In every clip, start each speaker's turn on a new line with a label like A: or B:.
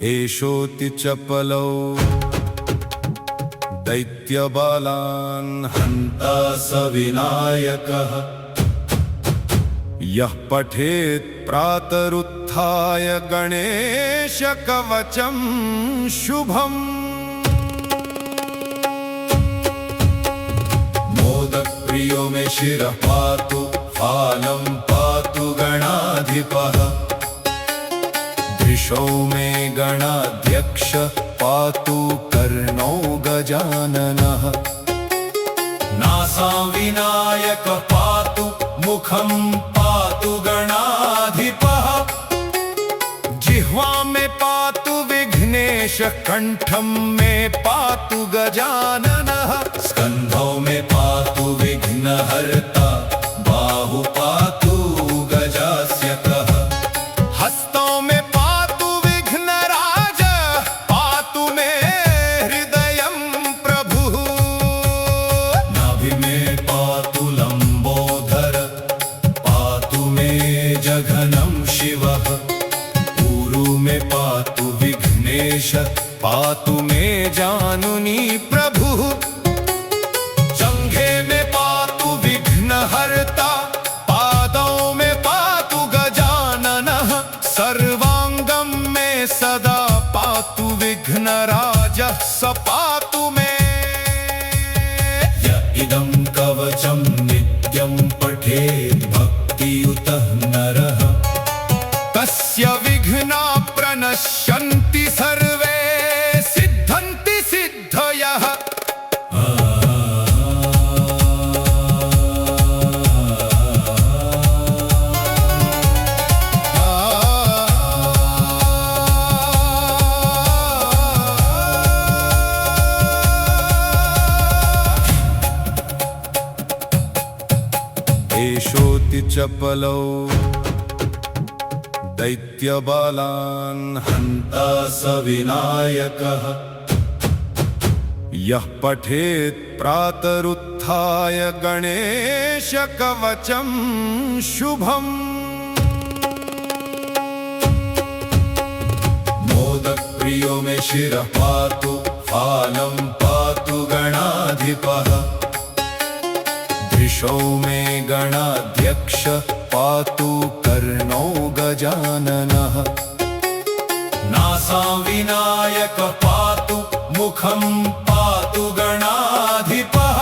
A: एषोऽति चपलौ दैत्यबालान् हन्ता स विनायकः। यः पठेत् प्रातरुत्थाय गणेशकवचं शुभम्। मोदप्रियो मे शिरः पातु, फालं पातु गणाधिपः। दृशौ मे गणाध्यक्ष, पातु कर्णौ गजाननः। नासां विनायक पातु, मुखं पातु गणाधिपः। जिह्वा मे पातु विघ्नेश, कण्ठं मे पातु गजाननः। स्कन्धौ मे पातु विघ्नहर्ता, बाहु पातु गजास्यकः। हस्तौ मे पातु विघ्नराज, पातु मे हृदयं प्रभुः। नाभि मे पातु लम्बोदर, पातु मे जघनं शिवः। ऊरु मे पातु विघ्नेश, पातु मे जानुनी प्रभुः। जङ्घे मे पातु विघ्नहर्ता, पादौ मे पातु गजाननः। सर्वाङ्गं मे सदा पातु विघ्नराजः, स पातु मे। य इदं कवचं नित्यं पठेत् भक्तियुतः नरः। तस्य विघ्नाः प्रणश्यन्ति सर्वे, सिद्धन्ति सिद्धयः। एषोऽति चपलौ दैत्यबालान् हन्ता स विनायकः। यः पठेत् प्रातरुत्थाय गणेशकवचं शुभम्। मोदप्रियो मे शिरः पातु, फालं पातु गणाधिपः। दृशौ मे गणाध्यक्ष, पातु कर्णौ गजाननः। नासां विनायक पातु, मुखं पातु गणाधिपः।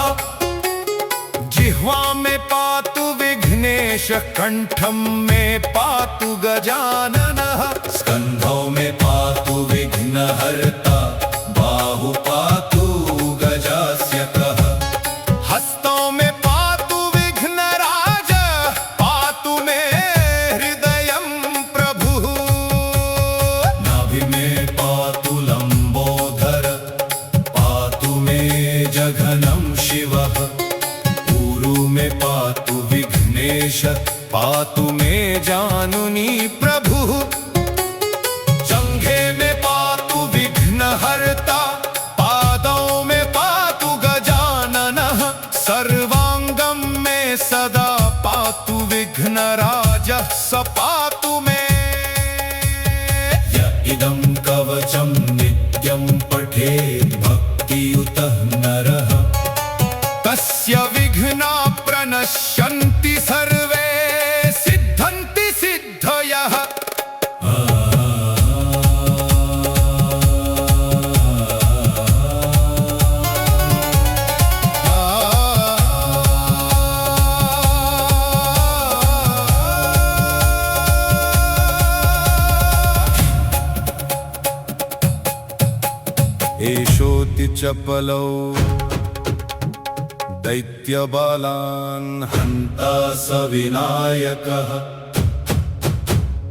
A: जिह्वा मे पातु विघ्नेश, कण्ठं मे पातु गजाननः। स्कन्धौ मे पातु विघ्नहर्ता, बाहु पातु गजास्यकः। हस्तौ मे पातु विघ्नराज, पातु मे हृदयं प्रभुः। नाभि मे पातु लम्बोदर, पातु मे जघनं शिवः। ऊरु मे पातु विघ्नेश, पातु मे जानुनी प्रभुः। जङ्घे मे पातु विघ्नहर्ता, पादौ मे पातु गजाननः। सर्वाङ्गं मे सदा पातु विघ्नराजः, स पातु मे। य इदं कवचं नित्यं पठेत् भक्तियुतः नरः। तस्य विघ्नाः प्रणश्यन्ति सर्वे, सिद्धन्ति सिद्धयः। एषोऽति चपलौ दैत्यबालान् हन्ता स विनायकः।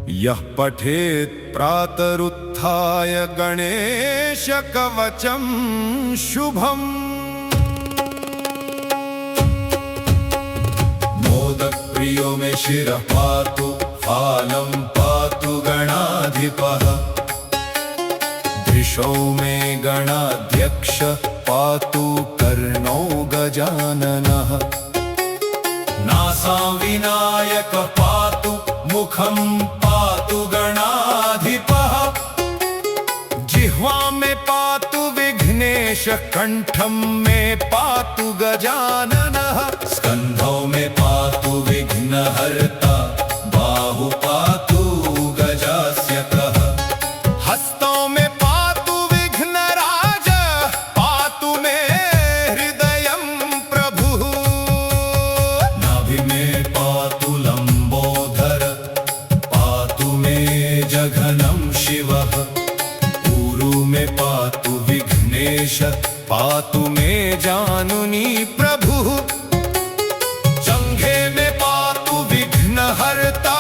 A: यः पठेत् प्रातरुत्थाय गणेशकवचं शुभम्। मोदप्रियो मे शिरः पातु, फालं पातु गणाधिपः। दृशौ मे गणाध्यक्ष, पातु कर्णौ गजाननः। नासां विनायक पातु, मुखं पातु गणाधिपः। जिह्वा में पातु विघ्नेश, कंठं में पातु गजाननः, स्कंधौ में पातु विघ्नहर्ता, बाहु पातु गजास्यकः, हस्तों में पातु विघ्नराज, पातु मे हृदयं प्रभुः, नाभि में पातु लंबोदर, पातु मे जघनं शिवः, ऊरु में पातु विघ्नेश, पातु मे जानुनी प्रभुः, जंघे में पातु विघ्नहर्ता,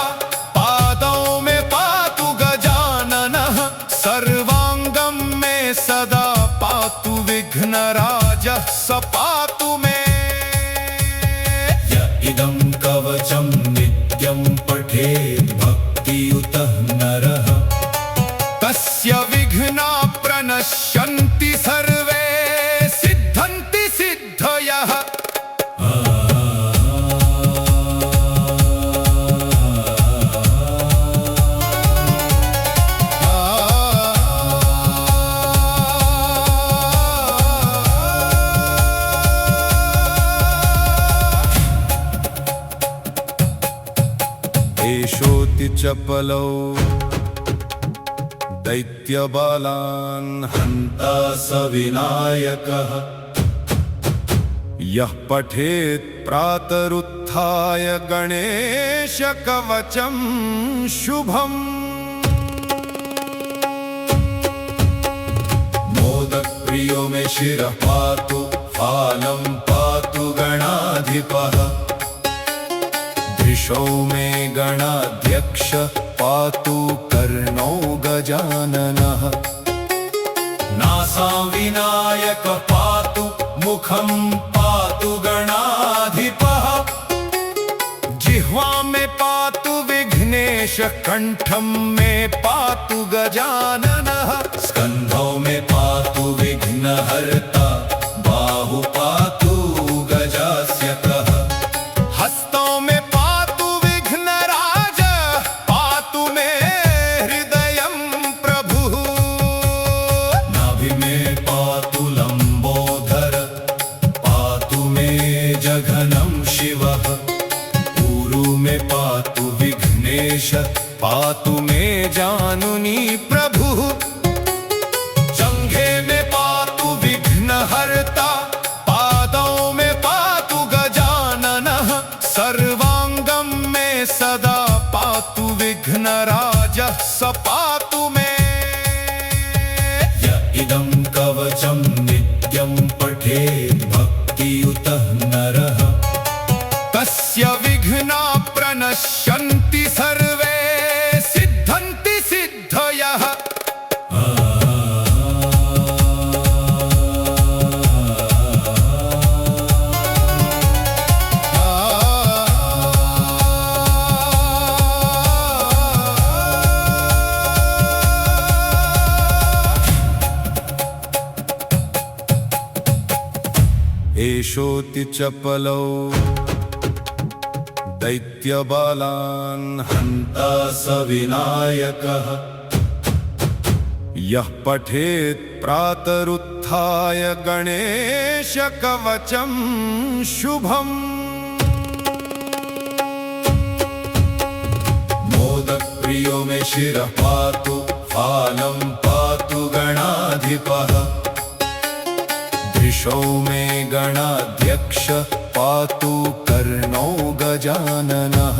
A: पादों में पातु गजाननः, सर्वांगं में सदा पातु विघ्नराजः, स पातु मे। य इदं कवचं नित्यं पठेत् भक्तियुतः नरः, तस्य विघ्ना प्रणश्यन्ति सर्वे, सिद्धन्ति सिद्धयः। एषोऽति चपलौ दैत्यबालान् हन्ता स विनायकः, यः पठेत् प्रातरुत्थाय गणेशकवचं शुभम्। मोदकप्रियो मे शिरः पातु, फालं पातु गणाधिपः, दृशो मे गणाध्यक्ष, पातु कर्णो गजाननः, नासा विनायक पातु, मुखं पातु गणाधिपः, जिह्वा में पातु विघ्नेश, कंठं में पातु गजाननः, स्कंधौ में पातु विघ्नहर्ता, बाहु पातु गजास्यकः, हस्तों में पातु विघ्नराज, पातु मे हृदयं प्रभुः, नाभि में पातु लंबोदर, पातु मे जघनं शिवः, ऊरु में पातु विघ्नेश, पातु मे जानुनी प्रभुः, जंघे में पातु विघ्नहर्ता, पादों में पातु गजाननः, सर्वांगं में सदा पातु विघ्नराजः, स पातु मे। य इदं कवचं नित्यं पठेत् भक्तियुतः नरः, तस्य विघ्ना प्रणश्यन्ति सर्वे, सिद्धन्ति सिद्धयः। एषोऽति चपलौ दैत्यबालान् हन्ता स विनायकः, यः पठेत् प्रातरुत्थाय गणेशकवचं शुभम्। मोदकप्रियो मे शिरः पातु, फालं पातु गणाधिपः, दृशो मे गणाध्यक्ष, पातु कर्णो गजाननः,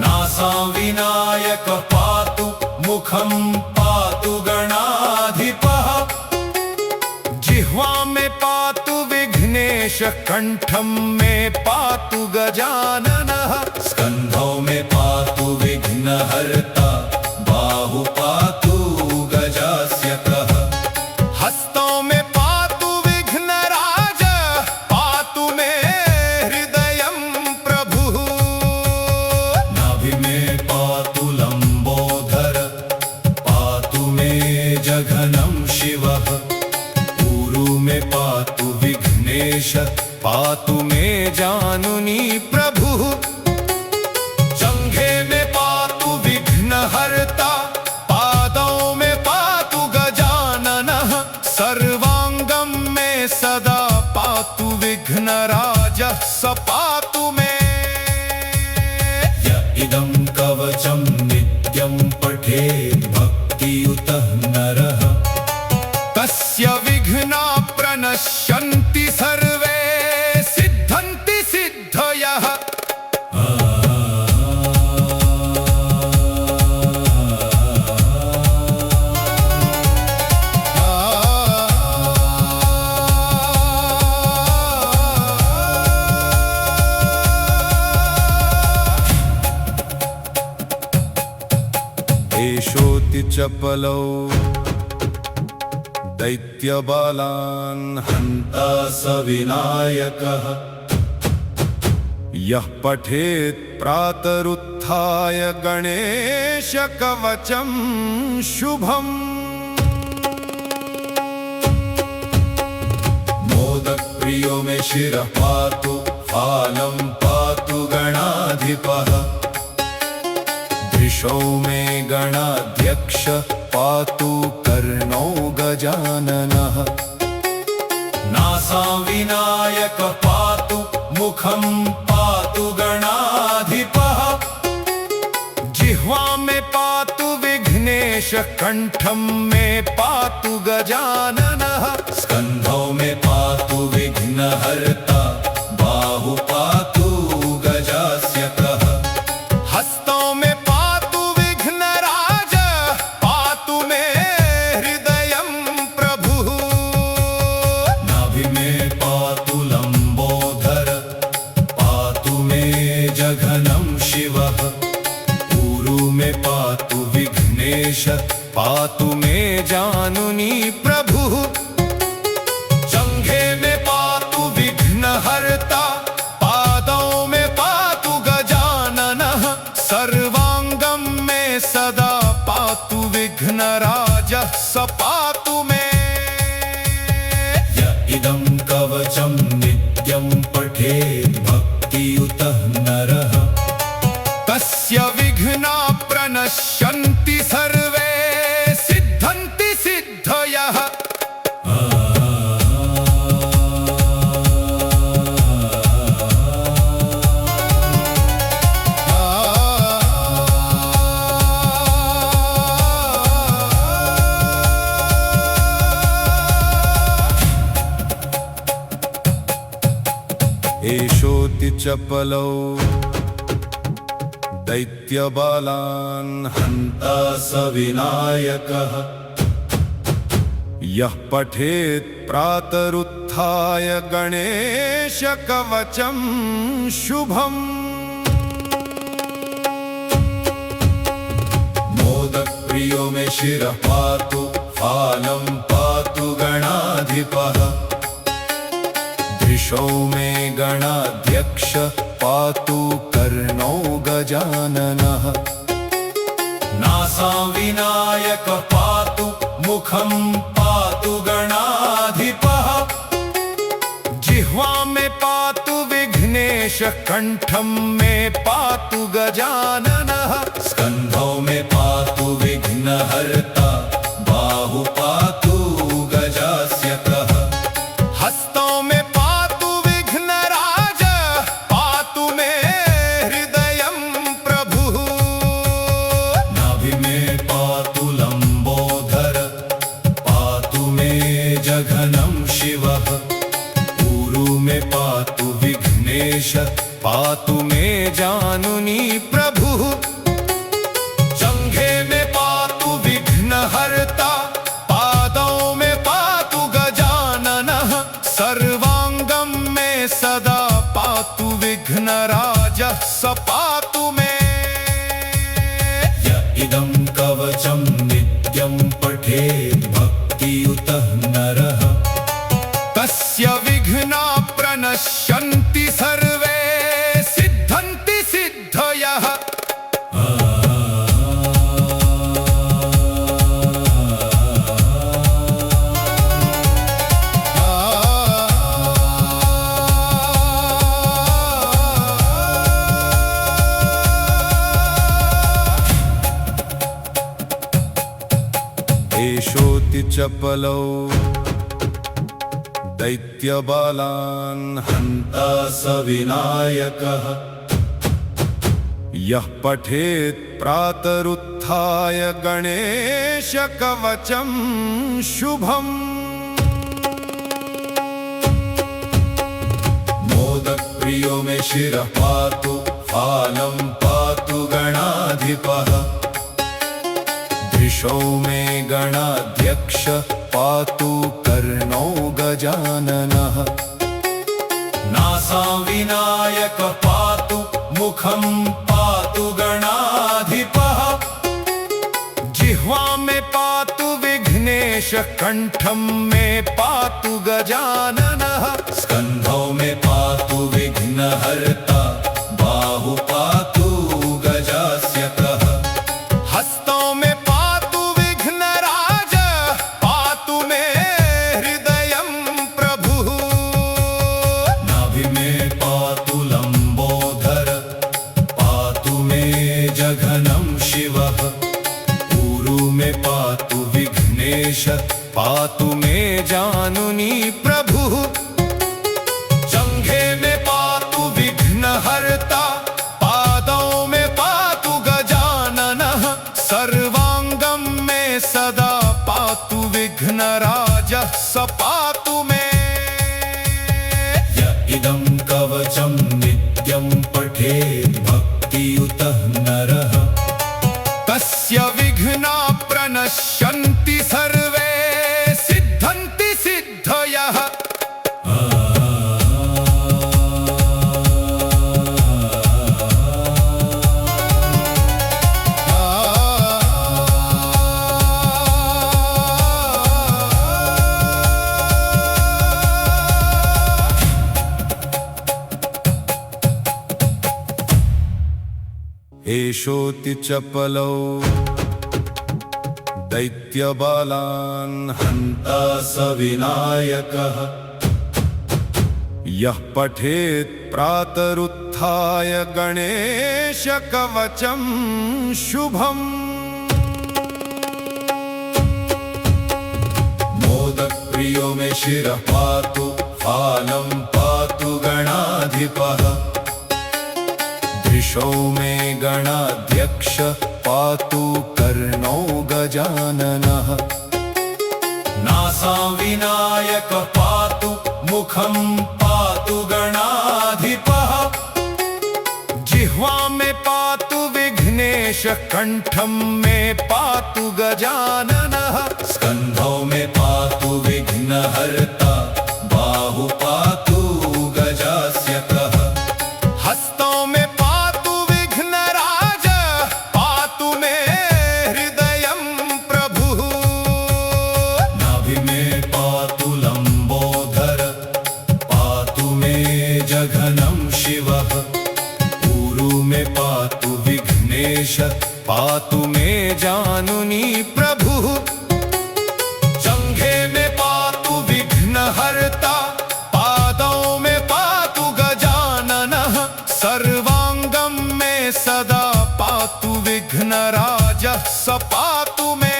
A: नासा विनायक पातु, मुखं पातु गणाधिपः, जिह्वा में पातु विघ्नेश, कंठं में पातु गजाननः, स्कंधौ में पातु विघ्नहर्ता, बाहु पातु गजास्यकः, हस्तों में पातु विघ्नराज, पातु मे हृदयं प्रभुः, नाभि में पातु लंबोदर, पातु मे जघनं शिवः, ऊरु में पातु विघ्नेश, पातु मे जानुनी प्रभुः, जंघे में पातु विघ्नहर्ता, पादों में पातु चपलौ दैत्यबालान् हन्ता स विनायकः यः पठेत् प्रातरुत्थाय गणेशकवचं शुभम् मोदकप्रियो मे शिरः पातु फालं पातु गणाधिपः दृशौ मे गणाध्यक्ष पातु कर्णौ गजाननः नासां विनायक पातु मुखं पातु गणाधिपः जिह्वा मे पातु विघ्नेश कण्ठं मे पातु गजाननः स्कन्धौ मे पातु विघ्नहर्ता बाहु पातु गजास्यकः हस्तौ मे पातु विघ्नराज पातु मे हृदयं प्रभुः नाभि मे पातु लम्बोदर पातु मे जघनं शिवः ऊरु मे पातु विघ्नेश पातु मे जानुनी प्रभुः जङ्घे मे पातु विघ्नहर्ता पादौ मे पातु गजाननः सर्वाङ्गं मे सदा पातु विघ्नराजः स पातु मे य इदं कवचं नित्यं पठेत् भक्तियुतः नरः तस्य विघ्नाः प्रणश्यन्ति सर्वे सिद्धन्ति सिद्धयः एषोऽति चपलौ दैत्यबालान् हन्ता स विनायकः यः पठेत् प्रातरुत्थाय गणेशकवचं शुभम् मोदकप्रियो मे शिरः पातु फालं पातु गणाधिपः दृशौ मे गणाध्यक्ष पातु कर्णौ गजाननः नासां विनायक पातु मुखं पातु गणाधिपः जिह्वा मे पातु विघ्नेश कण्ठं मे पातु गजाननः स्कन्धौ मे पातु विघ्नहर्ता बाहु पातु गजास्यकः हस्तौ मे पातु विघ्नराज पातु मे हृदयं प्रभुः नाभि मे पातु लम्बोदर पातु मे जघनं शिवः ऊरु मे पातु विघ्नेश पातु मे जानुनी प्रभुः जङ्घे मे पातु विघ्नहर्ता पादौ मे पातु गजाननः सर्वाङ्गं मे सदा पातु विघ्नराजः स पातु मे य इदं कवचं नित्यं पठेत् भक्तियुतः नरः तस्य विघ्नाः प्रणश्यन्ति सर्वे सिद्धन्ति सिद्धयः एषोऽति चपलौ दैत्यबालान् हन्ता स विनायकः यः पठेत् प्रातरुत्थाय गणेशकवचं शुभम् मोदकप्रियो मे शिरः पातु फालं पातु गणाधिपः दृशौ मे गणाध्यक्ष पातु कर्णौ गजाननः नासां विनायक पातु मुखं पातु गणाधिपः जिह्वा जिह्वा में पातु विघ्नेश, कंठम में पातु गजाननः, स्कंधौ में पातु विघ्नहर्ता, बाहु पातु गजास्यकः, हस्तों में पातु विघ्नराज, पातु मे हृदयं प्रभुः, नाभि में पातु लंबोदर, पातु मे जघनं शिवः, ऊरु में पातु विघ्नेश, पातु मे जानुनी प्रभुः, जंघे में पातु विघ्नहर्ता, पादों में पातु गजाननः, सर्वांगं में सदा पातु विघ्नराजः, स पातु मे। य इदं कवचं नित्यं पठेत् भक्तियुतः नरः, तस्य विघ्ना प्रणश्यन्ति सर्वे, सिद्धन्ति सिद्धयः। एषोऽति चपलौ दैत्यबालान् हन्ता स विनायकः, यः पठेत् प्रातरुत्थाय गणेशकवचं शुभम्। मोदकप्रियो मे शिरः पातु, फालं पातु गणाधिपः, दृशो मे गणाध्यक्ष, पातु कर्णो गजाननः, नासा विनायक पातु, मुखं पातु गणाधिपः, जिह्वा में पातु विघ्नेश, कंठं में पातु गजाननः, स्कंधौ में पातु विघ्नहर्ता, बाहु पातु गजास्यकः, हस्तों में पातु विघ्नराज, पातु मे हृदयं प्रभुः, नाभि में पातु लंबोदर, पातु मे जघनं शिवः, ऊरु में पातु विघ्नेश, पातु मे जानुनी प्रभुः, जंघे में पातु विघ्नहर्ता, पादों में पातु गजाननः, सर्वांगं में सदा पातु विघ्नराजः, स पातु मे।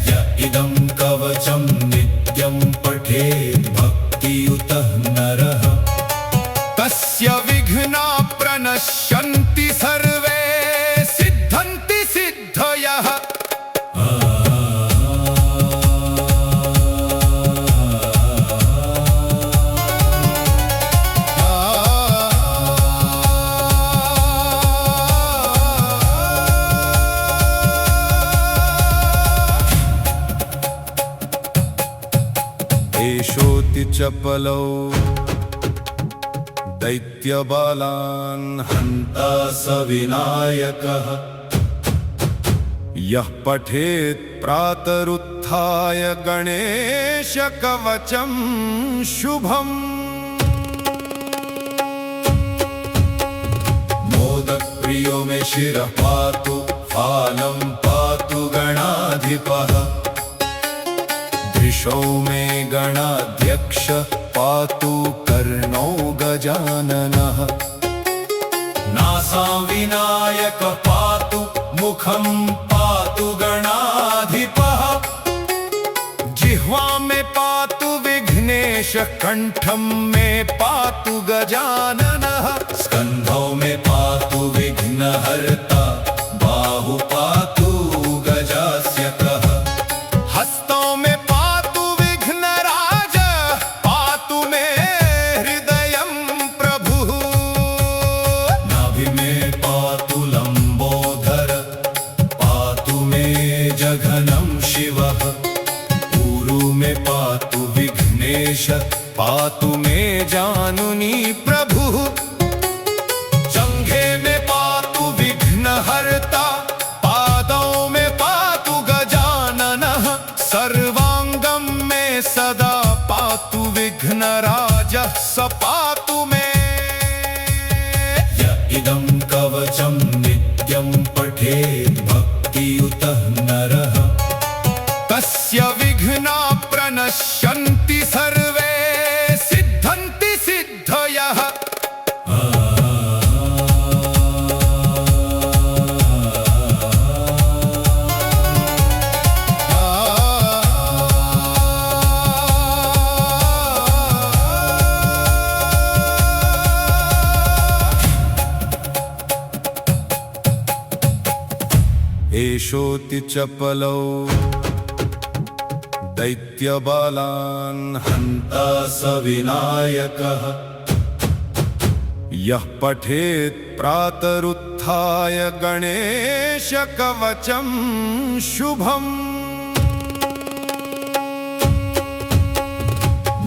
A: य इदं कवचं नित्यं पठेत् भक्तियुतः नरः, तस्य विघ्ना प्रणश्यन्ति सर्वे, सिद्धन्ति सिद्धयः। एषोऽति चपलौ दैत्यबालान् हन्ता स विनायकः, यः पठेत् प्रातरुत्थाय गणेशकवचं शुभम्। मोदकप्रियो मे शिरः पातु, फालं पातु गणाधिपः, दृशो मे गणाध्यक्ष, पातु कर्णो गजाननः, नासा विनायक पातु, मुखं पातु गणाधिपः, जिह्वा में पातु विघ्नेश, कंठं में पातु गजाननः, स्कंधौ में पातु विघ्नहर्ता, बाहु पातु गजास्यकः, हस्तों में पातु विघ्नराज, पातु मे हृदयं प्रभुः, नाभि में पातु लंबोदर, पातु मे जघनं शिवः, ऊरु में पातु विघ्नेश, पातु मे जानुनी प्रभुः, जंघे में पातु विघ्नहर्ता, पादों में स पातु मे। य इदं कवचं नित्यं पठेत् भक्तियुतः नरः तस्य विघ्नाः प्रणश्यन्ति सर्वे सिद्धन्ति सिद्धयः। एषोऽति चपलौ दैत्यबालान् हन्ता स विनायकः यः पठेत् प्रातरुत्थाय गणेशकवचं शुभम्।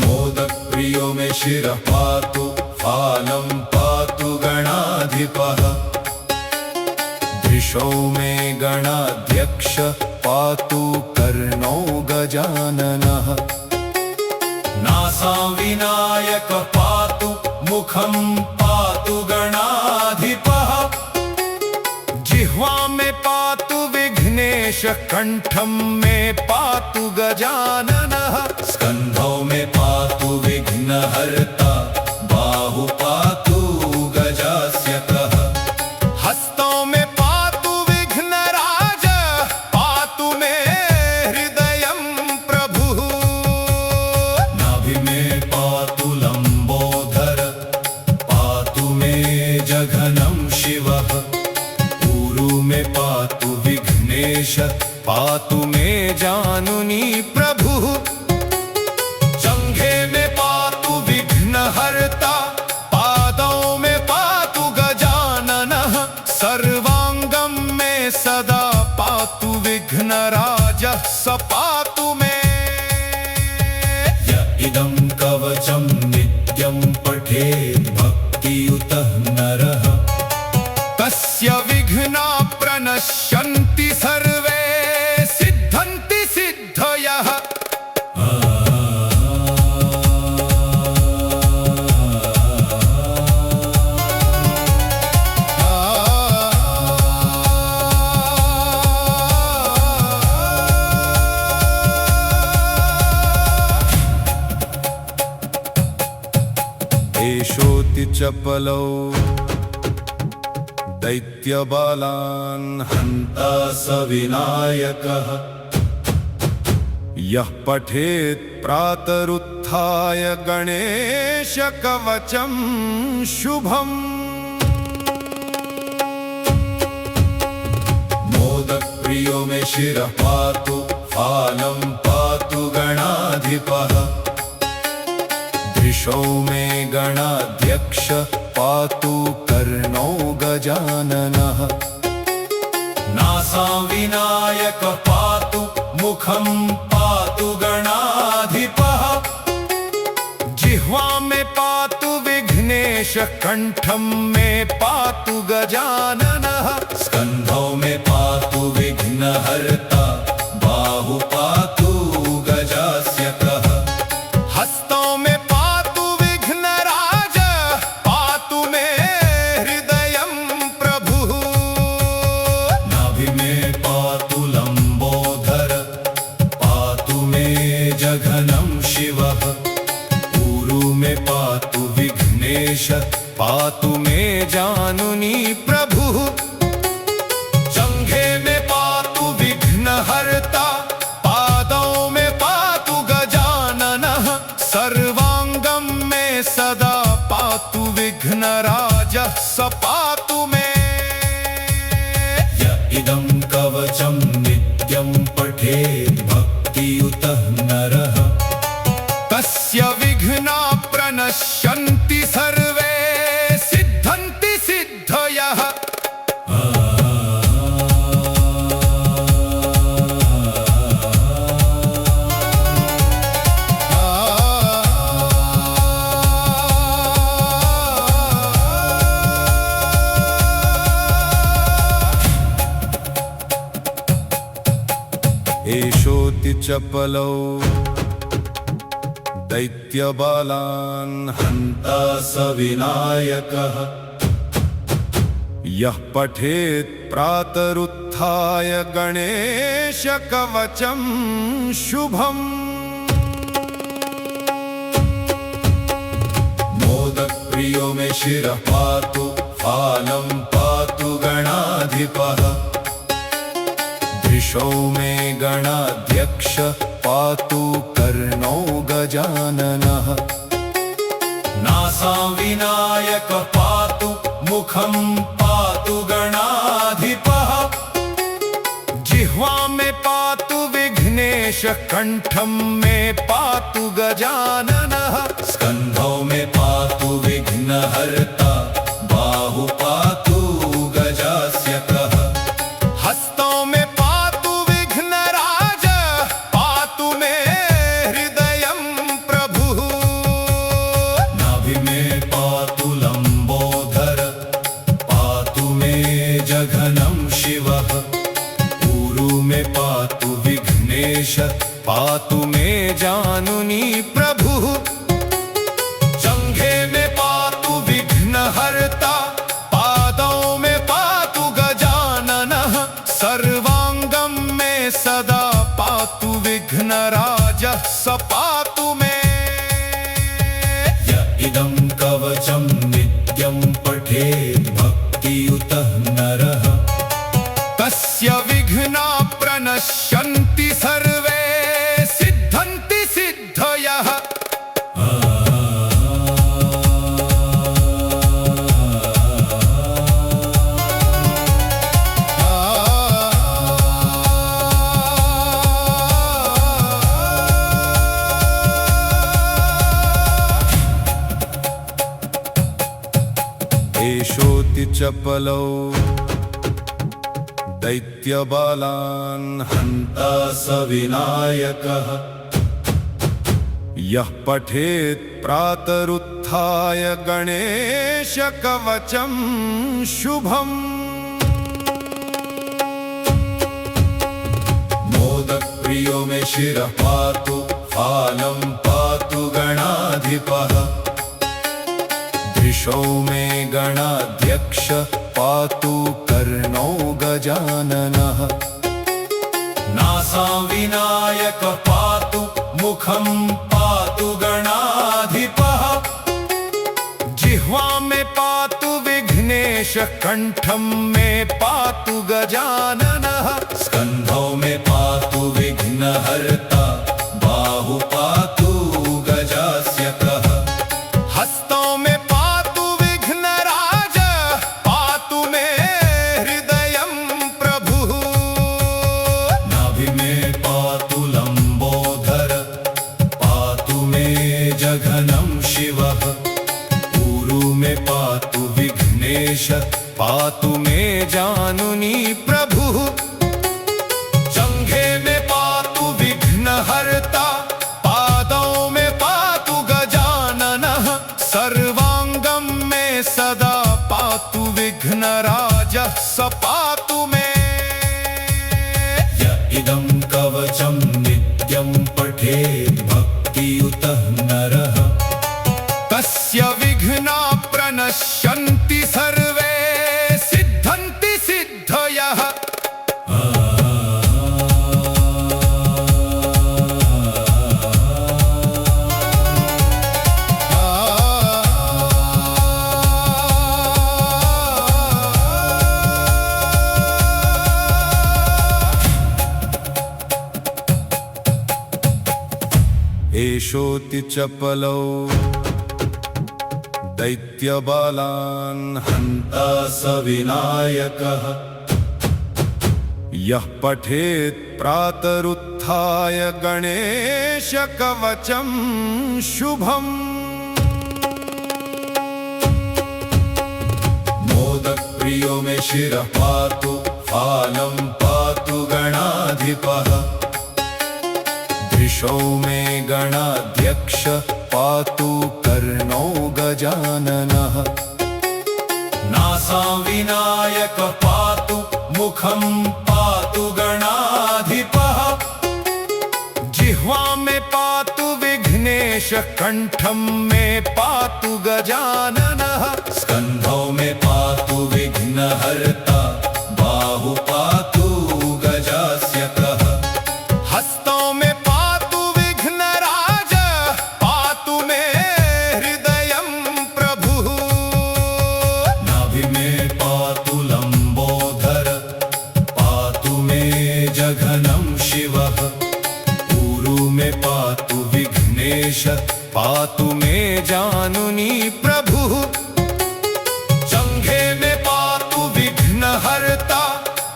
A: मोदप्रियो मे शिरः पातु फालं पातु गणाधिपः दृशो मे गणाध्यक्ष पातु कर्णो गजाननः। नासा विनायक पातु मुखं पातु गणाधिपः जिह्वा मे पातु विघ्नेश कण्ठं मे पातु गजाननः। स्कन्धौ मे पातु विघ्नहर्ता बाहु पातु गजास्यकः हस्तौ मे पातु मे जानुनी प्रभुः। जंघे में पातु विघ्नहर्ता पादौ में पातु गजाननः सर्वांगं में सदा पातु विघ्नराजः स पातु मे। य इदं कवचं नित्यं पठेत् भक्तियुतः नरः तस्य विघ्नाः प्रणश्यन्ति सर्वे सिद्धन्ति सिद्धयः। एषोऽति चपलौ दैत्यबालान् हन्ता स विनायकः यः पठेत् प्रातरुत्थाय गणेशकवचं शुभम्। मोदप्रियो मे शिरः पातु फालं पातु गणाधिपः दृशो मे गणाध्यक्ष पातु कर्णो गजाननः। नासा विनायक पातु मुखं पातु गणाधिपः जिह्वा मे पातु विघ्नेश कण्ठं मे पातु गजाननः। स्कन्धौ मे पातु विघ्नहर्ता बाहु पातु गजास्यकः हस्तौ मे पातु मे जानुनी प्रभुः। जंघे में पातु विघ्नहर्ता पादौ में पातु गजाननः सर्वांगं में सदा पातु विघ्नराजः स पातु मे। य इदं कवचं नित्यं पठेत् भक्तियुतः नरः तस्य विघ्नाः प्रणश्यन्ति सर्वे सिद्धन्ति सिद्धयः। एषोऽति चपलौ दैत्यबालान् हन्ता स विनायकः यः पठेत् प्रातरुत्थाय गणेशकवचं शुभम् मोदप्रियो मे शिरः पातु फालं पातु गणाधिपः दृशो मे गणाध्यक्ष पातु कर्णो गजाननः नासा विनायक पातु मुखं पातु गणाधिपः जिह्वा में पातु विघ्नेश कंठं में पातु गजाननः स्कंधौ में पातु विघ्नहर्ता बाहु पातु गजास्यकः हस्तों में पातु विघ्नराज पातु मे हृदयं प्रभुः नाभि में पातु लंबोदर पातु मे जघनं शिवः ऊरु में पातु विघ्नेश पातु मे जानुनी प्रभुः जंघे में पातु विघ्नहर्ता पादों में पातु गजाननः सर्वांगं में सदा पातु विघ्नराजः स पातु मे य इदं कवचं नित्यं पठेत् भक्तियुतः नरः तस्य विघ्नाः प्रणश्यन्ति सर्वे सिद्धन्ति सिद्धयः एषोऽति चपलौ दैत्यबालान् हन्ता स विनायकः यः पठेत् प्रातरुत्थाय गणेशकवचं शुभम् मोदप्रियो मे शिरः पातु फालं पातु गणाधिपः दृशो मे गणाध्यक्ष पातु कर्णो गजाननः नासा विनायक पातु मुखं पातु गणाधिपः जिह्वा में पातु विघ्नेश कंठं में पातु गजाननः स्कंधौ में पातु विघ्नहर्ता बाहु पातु गजास्यकः हस्तों में पातु विघ्नराज पातु मे हृदयं प्रभुः नाभि में पातु लंबोदर पातु मे जघनं शिवः ऊरु में पातु विघ्नेश पातु मे जानुनी प्रभुः जंघे में पातु विघ्नहर्ता पादों में पातु गजाननः सर्वांगं में सदा पातु विघ्नराजः स पातु मे य इदं कवचं नित्यं पठेत् भक्तियुतः नरः तस्य विघ्नाः प्रणश्यन्ति सर्वे सिद्धन्ति सिद्धयः एषोऽति चपलौ दैत्यबालान् हन्ता स विनायकः यः पठेत् प्रातरुत्थाय गणेशकवचं शुभम् मोदप्रियो मे शिरः पातु फालं पातु गणाधिपः दृशो मे गणाध्यक्ष पातु कर्णो गजाननः नासा विनायक पातु मुखं पातु गणाधिपः जिह्वा में पातु विघ्नेश विघ्नेश कंठम में पातु गजाननः स्कंधौ में पातु विघ्नहर्ता बाहु पातु गजास्यकः हस्तों में पातु विघ्नराज पातु मे हृदयं प्रभुः नाभि में पातु लंबोदर पातु मे जघनं शिवः ऊरु में पातु विघ्नेश पातु मे जानुनी प्रभुः जंघे में पातु विघ्नहर्ता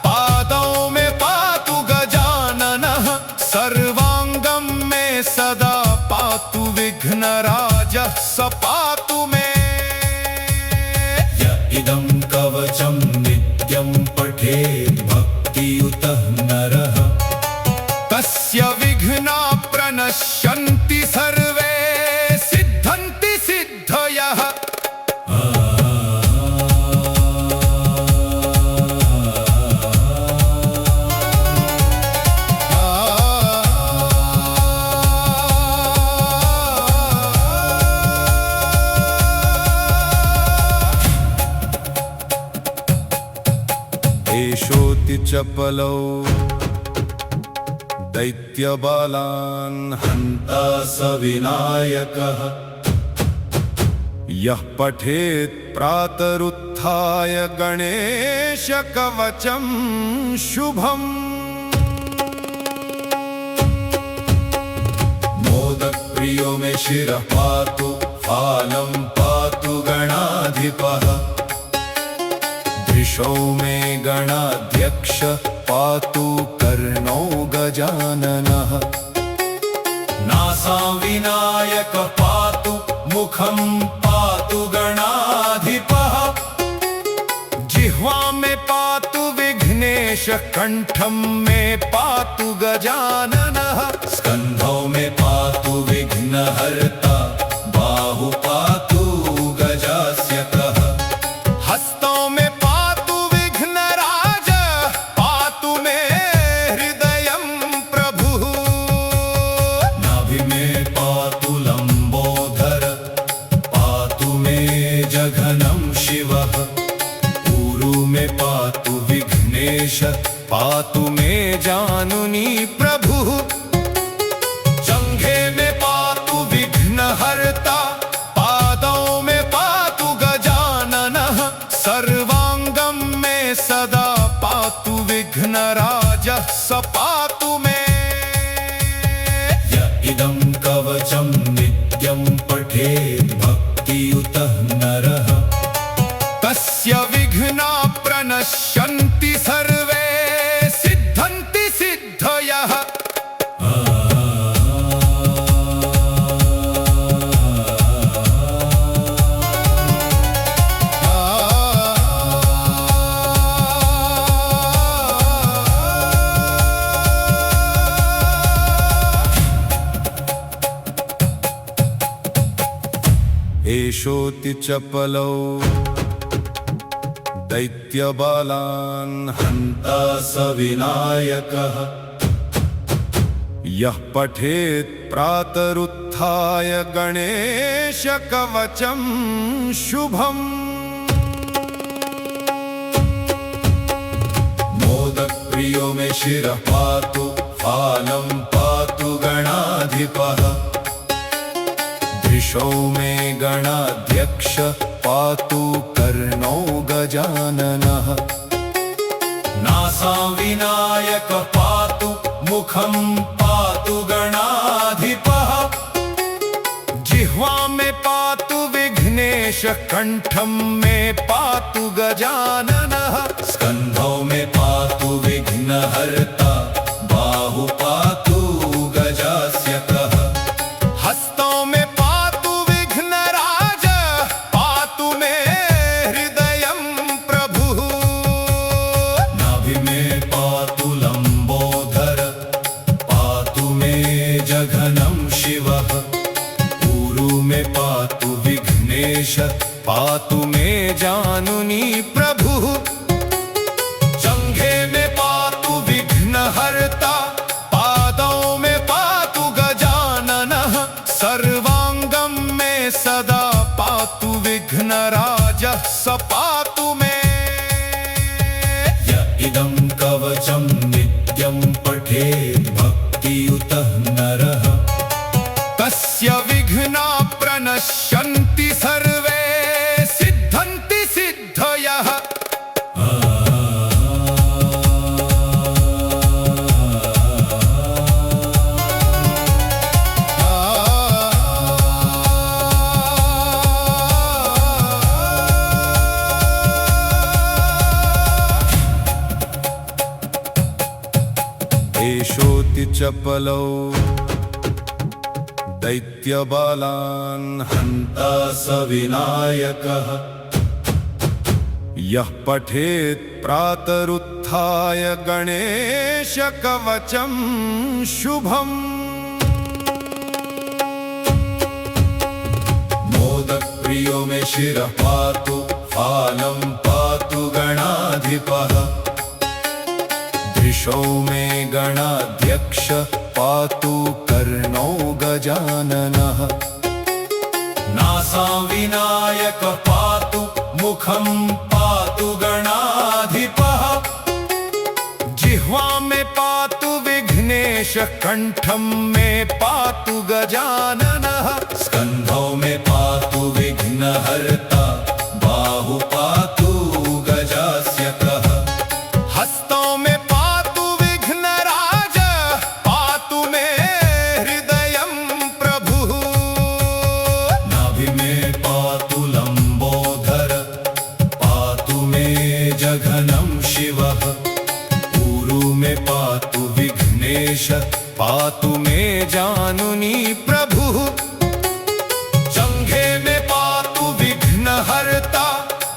A: पादों में पातु गजाननः सर्वांगं में सदा पातु विघ्नराजः स पातु मे य इदं कवचं नित्यं पठेत् भक्तियुतः नरः तस्य विघ्ना प्रणश्यन्ति सर्वे सिद्धन्ति सिद्धयः एषोऽति चपलौ दैत्यबालान् हन्ता स विनायकः यः पठेत् प्रातरुत्थाय गणेशकवचं शुभम् मोदप्रियो मे शिरः पातु फालं पातु गणाधिपः दृशौ मे गणाध्यक्ष पातु कर्णो गजाननः नासा विनायक पातु मुखं पातु गणाधिपः जिह्वा में पातु विघ्नेश कंठं में पातु गजाननः स्कंधौ में पातु विघ्नहर्ता बाहु पातु गजास्यकः हस्तों में पातु विघ्नराज पातु मे हृदयं प्रभुः नाभि में पातु लंबोदर पातु मे जघनं शिवः ऊरु में पातु विघ्नेश पातु मे जानुनी प्रभुः जंघे में पातु विघ्नहर्ता पादों में पातु गजाननः सर्वांगं में सदा पातु विघ्नराजः स पातु मे य इदं कवचं नित्यं पठेत् भक्तियुतः नरः तस्य विघ्ना प्रणश्यन्ति सर्वे सिद्धन्ति सिद्धयः एषोऽति चपलौ दैत्यबालान् हन्ता स विनायकः यः पठेत् प्रातरुत्थाय गणेशकवचं शुभम् मोदप्रियो मे शिरः पातु फालं पातु गणाधिपः दृशौ मे गणाध्यक्ष पातु कर्णो गजाननः नासा विनायक पातु मुखं पातु गणाधिपः जिह्वा में पातु विघ्नेश कंठं में पातु गजाननः स्कंधौ में पातु विघ्नहर्ता बाहु पातु गजास्यकः हस्तों में पातु विघ्नराज पातु मे हृदयं प्रभुः नाभि में पातु लंबोदर पातु मे जघनं शिवः ऊरु में पातु विघ्नेश पातु मे जानुनी प्रभुः जंघे में पातु विघ्नहर्ता पादों में पातु गजाननः सर्वा उतः नरः तस्य विघ्ना प्रणश्यन्ति सर्वे सिद्धन्ति सिद्धयः। एषोऽति चपलौ दैत्यबालान् हन्ता स विनायकः यः पठेत् प्रातरुत्थाय गणेशकवचं शुभम्। मोदप्रियो मे शिरः पातु फालं पातु गणाधिपः वृषौ मे गणाध्यक्ष पातु कर्णो गजाननः नासा विनायक पातु मुखं पातु गणाधिपः जिह्वा मे पातु विघ्नेश कण्ठं मे पातु गजाननः स्कन्धौ मे पातु विघ्नहर्ता बाहु पातु गजास्यकः हस्तौ मे जघनं शिवः ऊरु मे पातु विघ्नेश पातु मे जानुनी प्रभुः जङ्घे मे पातु विघ्नहर्ता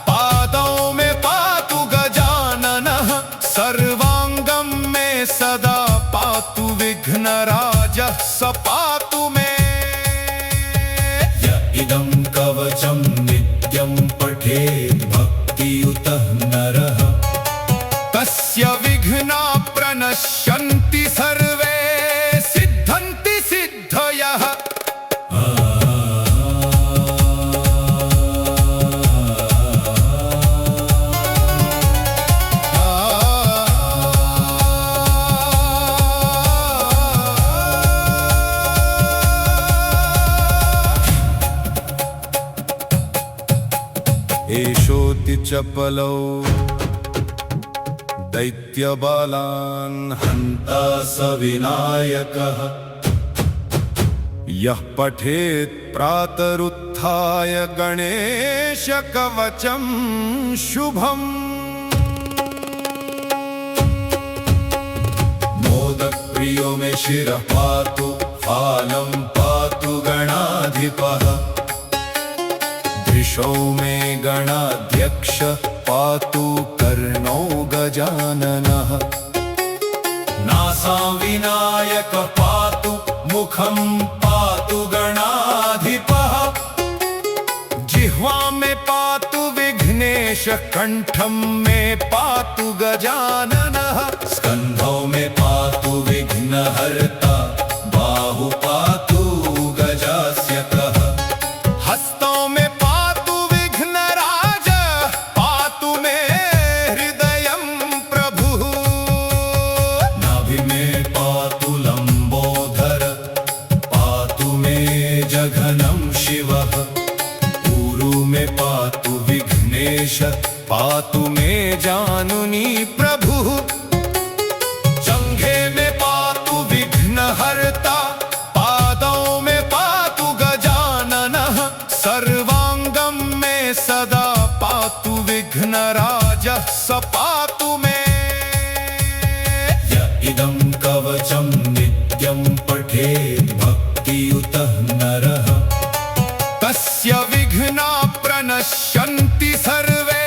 A: पादौ मे पातु गजाननः सर्वाङ्गं मे सदा पातु विघ्नराजः स पातु मे। य इदं कवचं नित्यं पठेत् भक्तियुतः नरः तस्य विघ्ना प्रणश्यन्ति सर्वे सिद्धन्ति सिद्धयः। एषोऽति चपलौ दैत्यबालान् हन्ता स विनायकः यः पठेत् प्रातरुत्थाय गणेशकवचं शुभम्। मोदप्रियो मे शिरः पातु फालं पातु गणाधिपः वृषौ मे गणाध्यक्ष पातु कर्णो गजाननः नासा विनायक पातु मुखं पातु गणाधिपः जिह्वा मे पातु विघ्नेश कण्ठं मे पातु गजाननः स्कन्धौ मे पातु विघ्नहर्ता बाहु पातु गजास्यकः हस्तौ मे पातु विघ्नराज पातु मे हृदयं प्रभुः नाभि मे पातु लम्बोदर पातु मे जघनं शिवः ऊरु मे पातु विघ्नेश पातु मे जानुनी प्रभुः जङ्घे मे पातु विघ्नहर्ता पादौ मे पातु गजाननः सर्वाङ्गं मे सदा पातु विघ्नराजः स पातु मे। य इदं कवचं नित्यं पठेत् भक्तियुतः नरः तस्य विघ्ना प्रणश्यन्ति सर्वे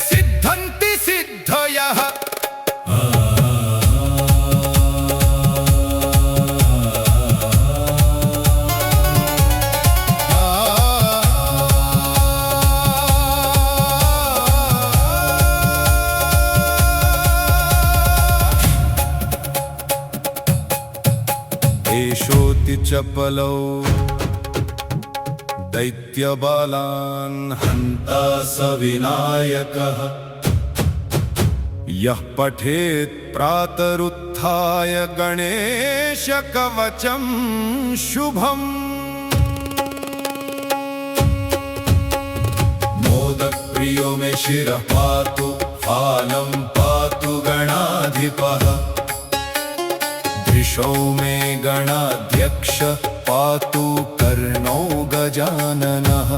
A: सिद्धन्ति सिद्धयः। एषोऽति चपलौ दैत्यबालान् हन्ता स विनायकः यः पठेत् प्रातरुत्थाय पातरुत्थाय गणेशकवचं शुभम्। मोदकप्रियो मे शिरः पातु, फालं पातु गणाधिपः। दृशो मे गणाध्यक्ष, पातु कर्णो गजाननः।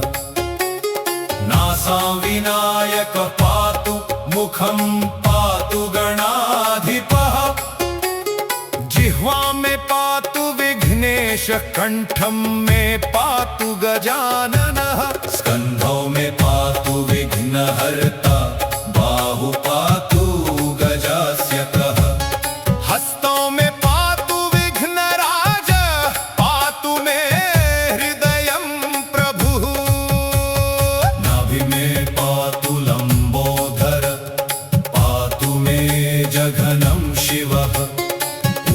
A: नासां विनायक पातु, मुखं पातु गणाधिपः। जिह्वा में पातु विघ्नेश, कंठं में पातु गजाननः। स्कंधौ में पातु विघ्नहर्ता, बाहु पातु गजास्यकः। हस्तों में पातु विघ्नराज, पातु मे हृदयं प्रभुः। नाभि में पातु लंबोदर, पातु मे जघनं शिवः।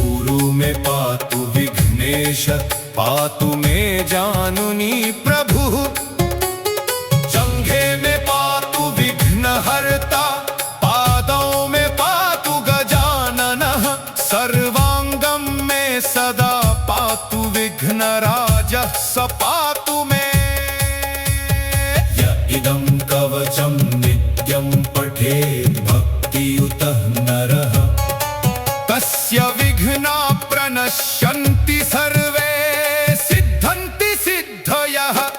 A: ऊरु में पातु विघ्नेश, पातु मे जानुनी प्रभुः। जंघे में पातु विघ्नहर्ता, पादों में पातु गजाननः। सर्वांगं में सदा पातु विघ्नराजः, स पातु मे। य इदं कवचं नित्यं पठेत् भक्तियुतः नरः। तस्य विघ्ना प्रणश्यन्ति सर्वे, सिद्धन्ति सिद्धयः।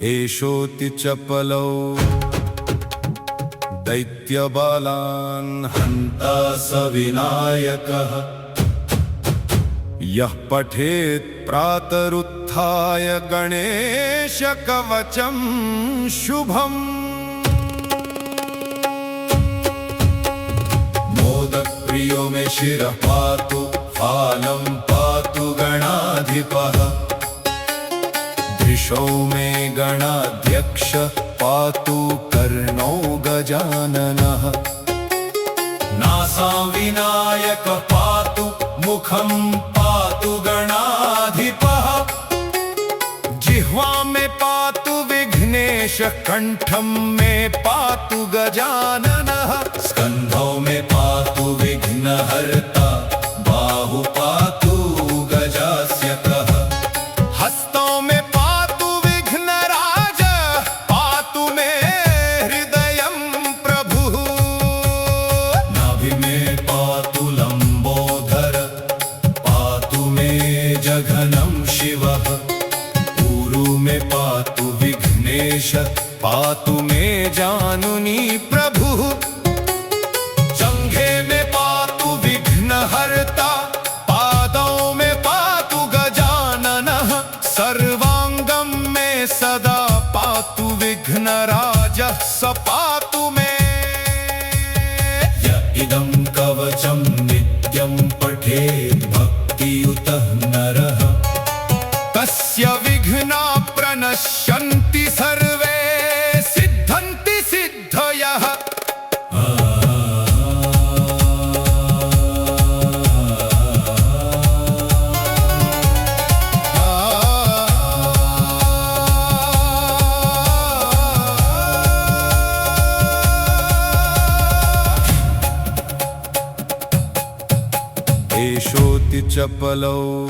A: एषोऽति चपलौ दैत्यबालान् हन्ता स विनायकः। यः पठेत् प्रातरुत्थाय गणेशकवचं शुभम्। मोदकप्रियो मे शिरः पातु, फालं पातु गणाधिपः। दृशो मे गणाध्यक्ष, पातु कर्णो गजाननः। नासां विनायक पातु, मुखं पातु गणाधिपः। जिह्वा में पातु विघ्नेश, कंठं में पातु गजाननः। स्कंधौ में पातु विघ्नहर्ता, बाहु पातु गजास्यकः। हस्तों में पातु विघ्नराज, पातु मे हृदयं प्रभुः। नाभि में पातु लंबोदर, पातु मे जघनं शिवः। ऊरु में पातु विघ्नेश, पातु मे जानुनी प्रभुः। जंघे में पातु विघ्नहर्ता, पादों में पातु गजाननः। सर्वांगं में सदा पातु विघ्नराजः, स पातु मे। य इदं कवचं नित्यं पठेत् भक्तियुतः नरः। तस्य विघ्ना प्रणश्यन्ति सर्वे, सिद्धन्ति सिद्धयः। एषोऽति चपलौ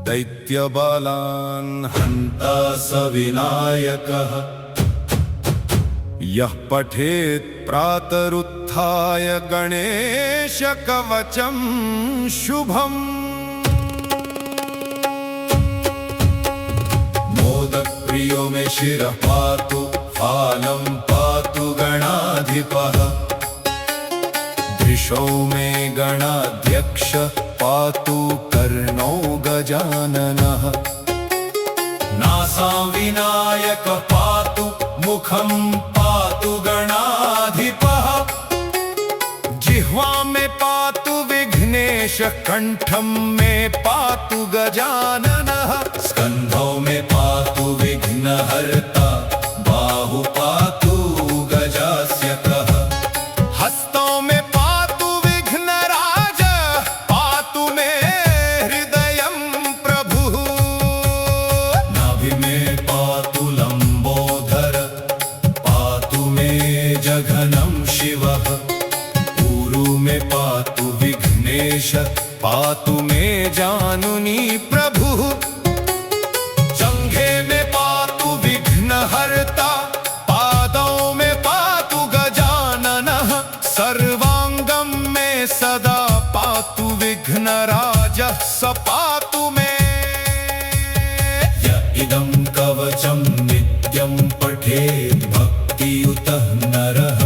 A: दैत्यबालान् हन्ता स विनायकः। यः पठेत् प्रातरुत्थाय गणेशकवचं शुभम्। मोदकप्रियो मे शिरः पातु, फालं पातु गणाधिपः। दृशो मे गणाध्यक्ष, पातु कर्णो गजाननः। नासां विनायक पातु, मुखं पातु गणाधिपः। जिह्वा में पातु विघ्नेश, कंठं में पातु गजाननः। स्कंधौ में पातु विघ्नहर्ता, बाहु जघनं शिवः ऊरु मे पातु विघ्नेश पातु मे जानुनी प्रभुः जंघे में पातु विघ्नहर्ता पादों में पातु गजाननः सर्वांगं में सदा पातु विघ्नराजः स पातु मे य इदं कवचं नित्यं पठेत् भक्तियुतः नरः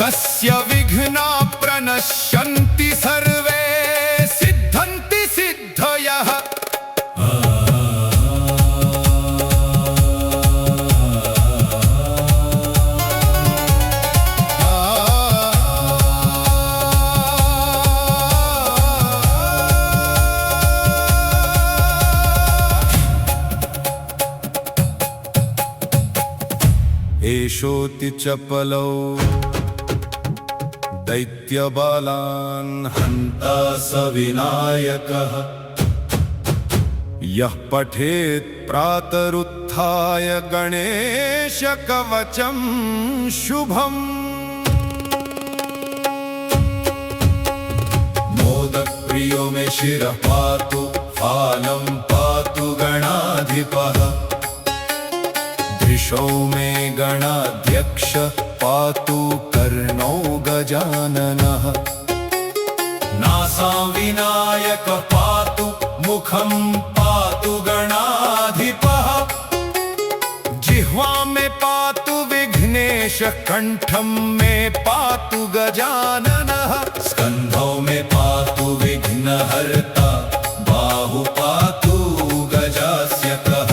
A: तस्य विघ्ना प्रणश्यन्ति सर्वे सिद्धन्ति सिद्धयः एषोऽति चपलौ दैत्यबालान् हन्ता स विनायकः यः पठेत् प्रातरुत्थाय गणेशकवचं शुभम् मोदप्रियो मे शिरः पातु फालं पातु गणाधिपः दृशौ मे गणाध्यक्ष पातु कर्णौ गजाननः नासां विनायक पातु मुखं पातु गणाधिपः जिह्वा में पातु विघ्नेश कंठं में पातु गजाननः स्कंधौ में पातु विघ्नहर्ता बाहु पातु गजास्यकः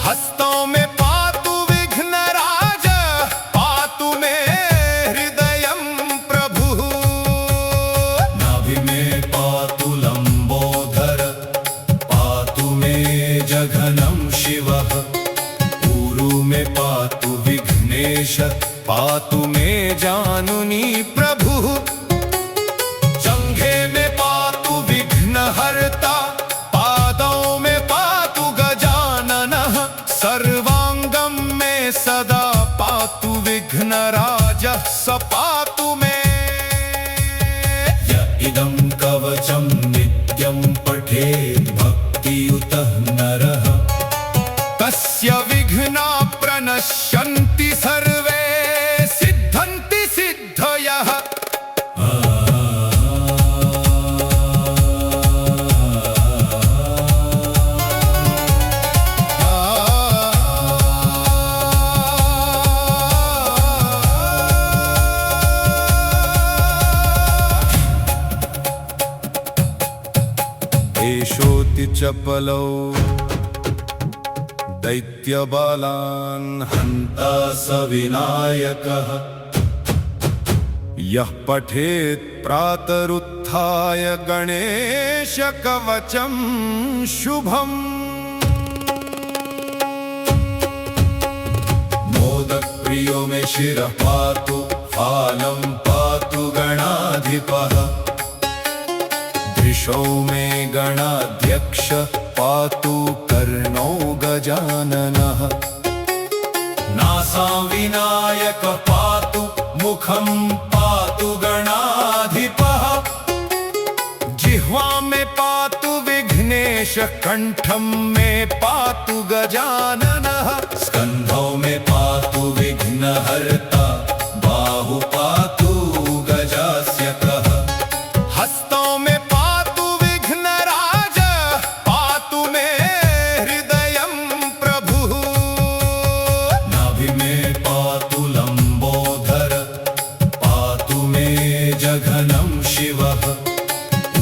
A: हस्तों में जघनं शिवः ऊरु मे पातु विघ्नेश पातु मे जानुनी प्रभुः जंघे में पातु विघ्नहर्ता पादों में पातु गजाननः सर्वांगं में सदा पातु विघ्नराजः स पातु मे य इदं कवचं नित्यं पठेत् भक्तियुतः नरः तस्य विघ्ना प्रणश्यन्ति सर्वे सिद्धन्ति सिद्धयः एषोऽति चपलौ दैत्यबालान् हन्ता स विनायकः यः पठेत् प्रातरुत्थाय गणेशकवचं शुभम् मोदप्रियो मे शिरः पातु फालं पातु गणाधिपः दृशौ मे गणाध्यक्ष पातु कर्णौ गजाननः नासां विनायक पातु मुखं पातु गणाधिपः जिह्वा में पातु विघ्नेश कंठं में पातु गजाननः स्कंधौ में पातु विघ्नहर्ता बाहु पातु गजास्यकः हस्तों में जघनं शिवः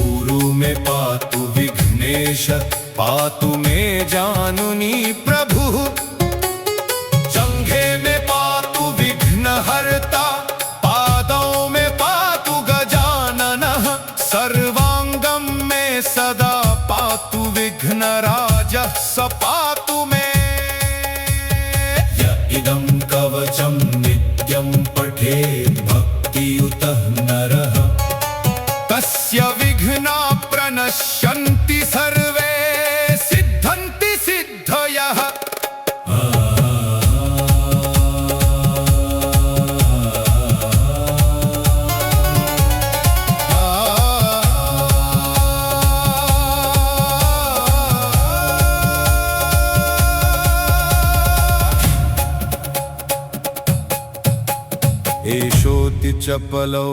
A: ऊरु मे पातु विघ्नेश पातु मे जानुनी प्रभुः जंघे में पातु विघ्नहर्ता पादों में पातु गजाननः सर्वांगं में सदा पातु विघ्नराजः स पातु मे य इदं कवचं नित्यं पठेत् भक्तियुतः नरः तस्य विघ्ना प्रणश्यन्ति सर्वे सिद्धन्ति सिद्धयः एषोऽति चपलौ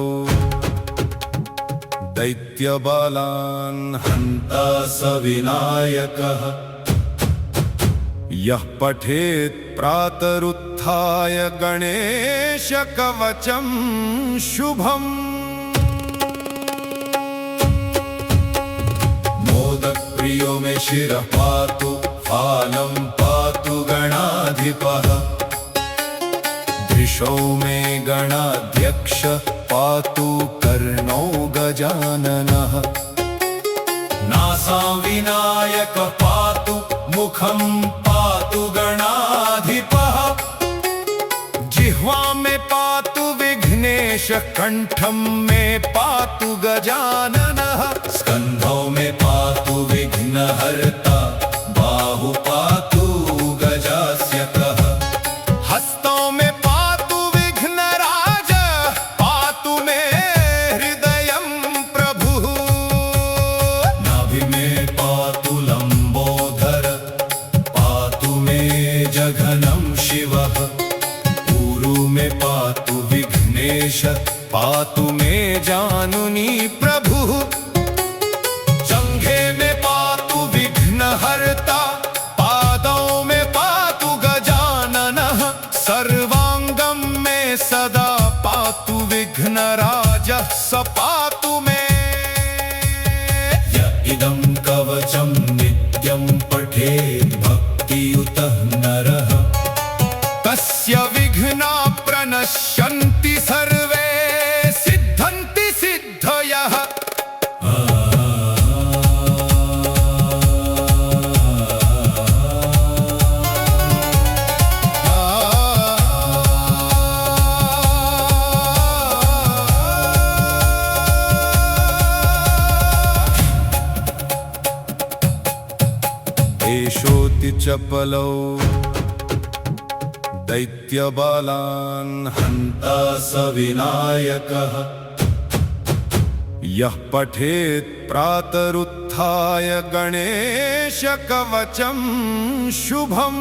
A: दैत्यबालान् हन्ता स विनायकः यः पठेत् प्रातरुत्थाय गणेशकवचं शुभम् मोदप्रियो मे शिरः पातु फालं पातु गणाधिपः दृशौ मे गणाध्यक्ष पातु कर्णौ गजाननः नासां विनायक पातु मुखं पातु गणाधिपः जिह्वा में पातु विघ्नेश कंठं में पातु गजाननः स्कंधौ में पातु विघ्नहर्ता बाहु पातु गजास्यकः हस्तों में पातु विघ्नराज पातु मे हृदयं प्रभुः नाभि में पातु लंबोदर पातु मे जघनं शिवः ऊरु में पातु विघ्नेश पातु मे जानुनी प्रभुः जंघे में पातु विघ्नहर्ता पादों में पातु गजाननः सर्वांगं में सदा पातु विघ्नराजः स पातु मे य इदं कवचं नित्यं पठेत् भक्तियुतः नरः तस्य विघ्ना प्रणश्यन्ति सर्वे सिद्धन्ति सिद्धयः एषोऽति चपलौ दैत्यबालान् हन्ता स विनायकः यः पठेत् प्रातरुत्थाय गणेशकवचं शुभम्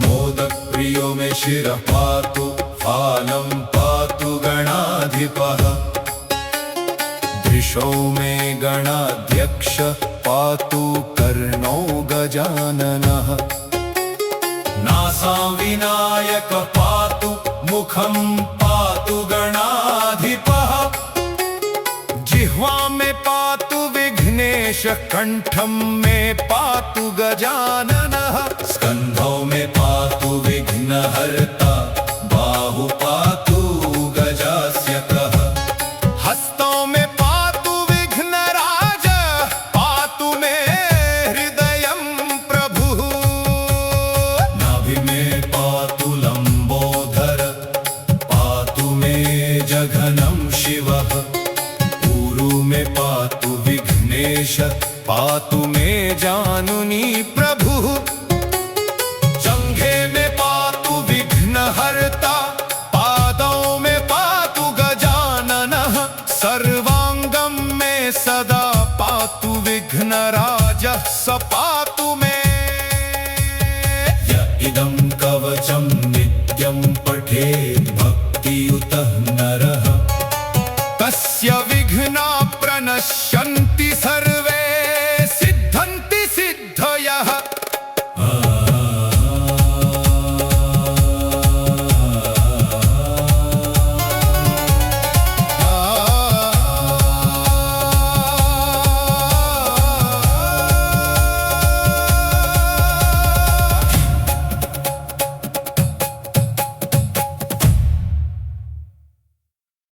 A: मोदप्रियो मे शिरः पातु फालं पातु गणाधिपः दृशौ मे गणाध्यक्ष पातु कर्णौ गजाननः नासां विनायक पातु मुखं पातु गणाधिपः जिह्वा में पातु विघ्नेश कंठं में पातु गजाननः स्कंधौ में पातु विघ्नहर्ता